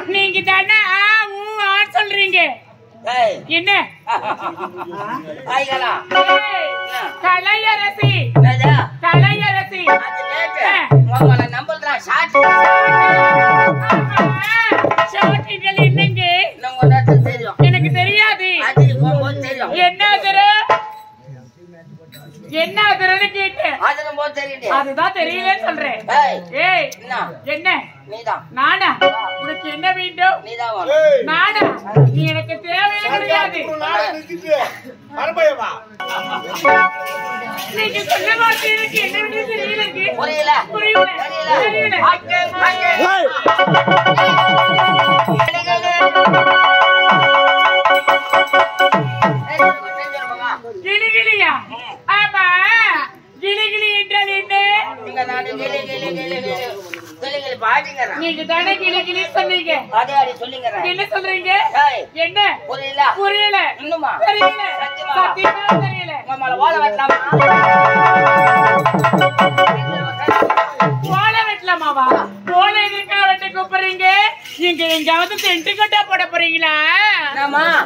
நீங்க தானே சொல்றீங்க என்ன கலையரசி கலையரசி என்னங்க எனக்கு தெரியாது என்ன என்ன அதுன்னு கேட்டேன் அதுதான் தெரியலன்னு சொல்றேன் ஏய் என்ன நானா உனக்கு என்ன வேண்டும் நானா நீ எனக்கு தேவையே கிடையாது நீங்க சொல்ல மாட்டேன் எனக்கு என்ன வேண்டும் தெரியல புரியல கிளிகிளியா ஆமா கிளிகிளி என்றால் என்ன நீங்க தானே கிளிகிளி சொன்னீங்க என்ன சொல்றீங்க என்ன புரியல தெரியல சத்தியமா தெரியல ஓலை வெட்டலாமாவா ஓலை எதுக்காக வெட்ட கூப்பிடுறீங்க இங்க எங்காவது டென்ட் கட்டா போட போறீங்களா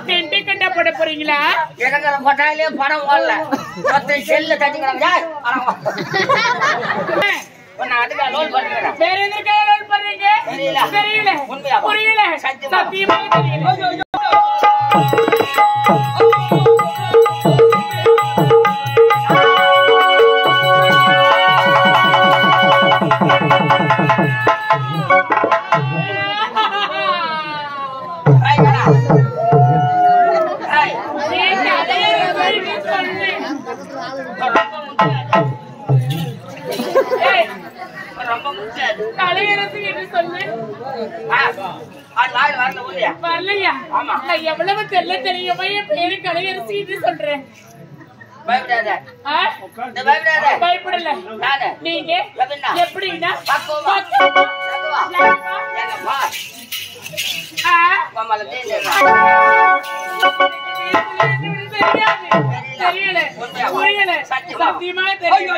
டென்ட் கட்டா போட போறீங்களா கொட்டாயிலே பணம் ஓடல செல்ல தட்டிக்கிறாங்க வேற எதுக்காக லோன் பண்றீங்க தெரியல புரியல சத்தியமா தெரியல கலையரசி என்று சொல்லு வரலையா நான் எவ்வளவு தெல்ல தெரியுமா என் பேரு கலையரசி என்று சொல்றேன் பயப்படல நீங்க எப்படின்னா தெரியல புரியல சத்தியமா தெரியல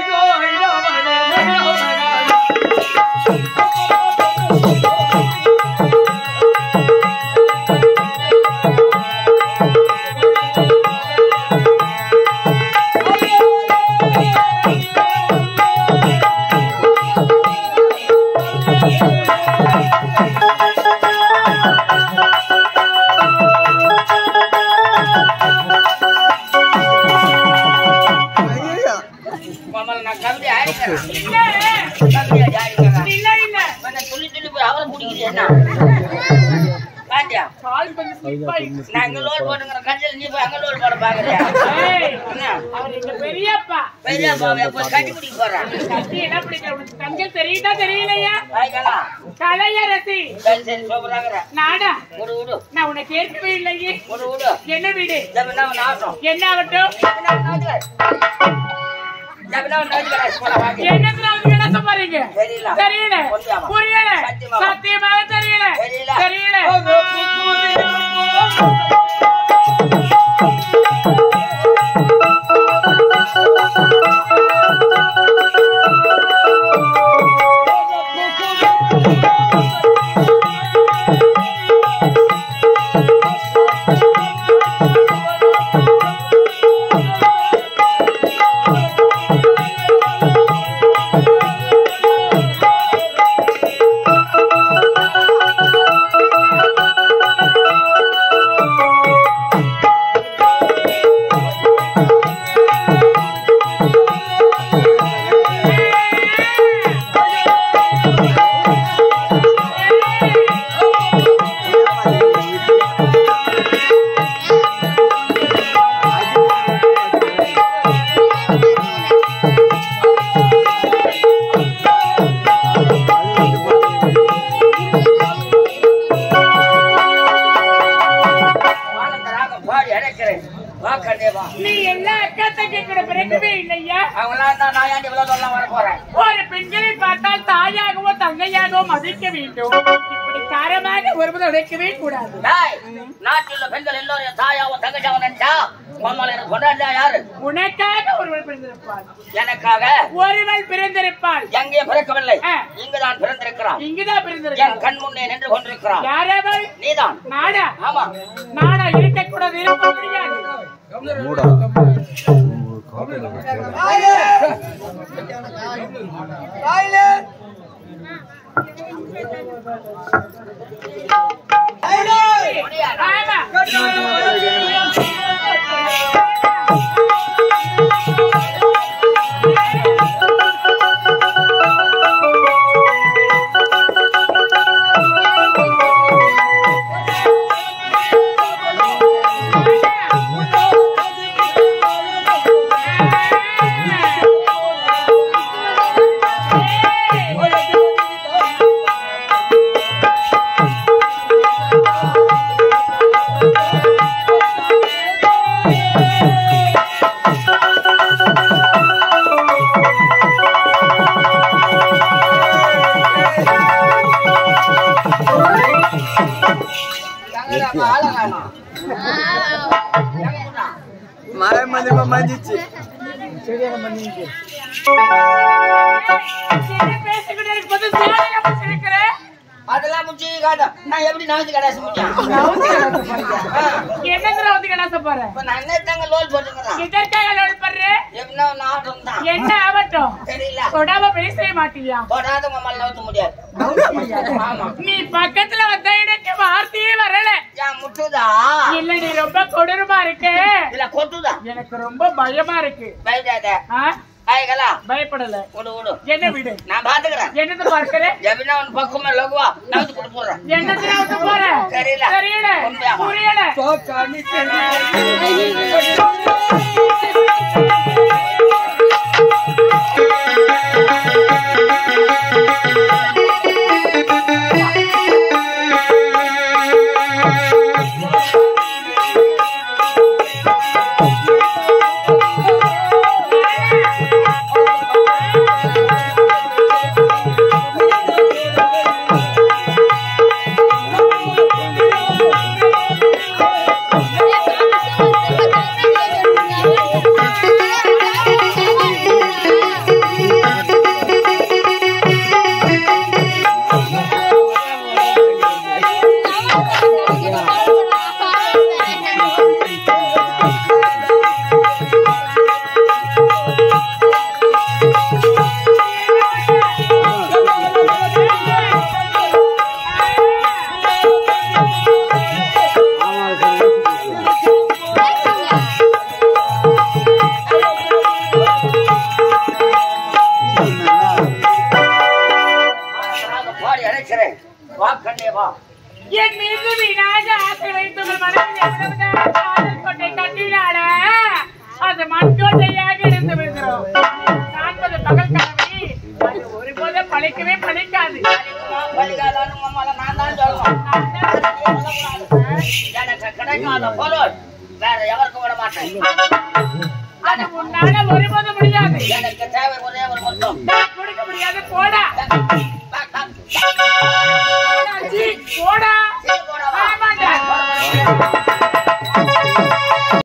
கலையரசி நாடா நான் உன்னை கேட்கவே இல்லையே என்ன வீடு என்ன ஆகட்டும் என்ன பாருங்க தெரியல புரியல சத்தியமாக தெரியல தெரியல சொல்ல வர போறேன். ஒரு பெண்களை பார்த்தால் தாயாகவோ தங்கையாகவோ மதிக்க வேண்டும். இப்படி காரமாக ஒருவரை உடைக்கவே கூடாது. நாட்டில் பெண்கள் எல்லோரும் தாயாவோ தங்கச்சாவோ நினைச்சா உங்களை எனக்கு கொண்டாடியா யாரு? உனக்காக ஒருவள் பிறந்திருப்பாள். எனக்காக ஒருவள் பிறந்திருப்பாள். எங்கே பிறக்கவில்லை, இங்குதான் பிறந்திருக்கிறான். இங்குதான் பிறந்திருக்கிறான். என் கண் முன்னே நின்று கொண்டிருக்கிறான். யாரவள்? நீதான். நாடா? ஆமா. நாடா இருக்கக்கூடாது, இருக்க முடியாது. அதெல்லாம் முடிச்சு காட்ட நான் எப்படி நவந்து கடாச முடியும்? என்ன நவந்து கடாச போற? நான் என்ன தாங்க லோல் போட்டுக்கிறேன். இதற்காக லோல் பண்ற? என்ன நாட்டம் தான். என்ன ஆவட்டும் தெரியல. தொடாம பேசவே மாட்டியா? தொடாத மம்மால நவத்த முடியாது. ஆமா. நீ பக்கத்துல வந்த எனக்கு வார்த்தையே வரல. ஏன் முட்டுதா? இல்ல நீ ரொம்ப கொடூரமா இருக்கு. இல்ல கொட்டுதா? எனக்கு ரொம்ப பயமா இருக்கு. பயப்படாத. ஆயகலா பயப்படல. ஓடு ஓடு. என்ன விடு, நான் பாத்துக்கிறேன். என்னது பார்க்கறே? எப்படின்னா உன் பக்கமே லோகுவா நவுத்து போட்டு போறேன். என்னது நவுத்து போற? தெரியல. தெரியல. புரியல. என் மீது வீணாக ஆசை வைத்துள்ள மனதில் எவ்வளவுதான் காதல் கோட்டை கட்டினாட அது மண்கோட்டையாக இருந்து விடுகிறோம். 40 பகல் கனவை அது ஒருபோதும் பழிக்கவே பழிக்காது. வேற எவருக்கும் விட மாட்டேன். அது உன்னால ஒருபோதும் முடியாது. எனக்கு தேவை ஒரே ஒரு மட்டும் கொடுக்க முடியாது. போடா.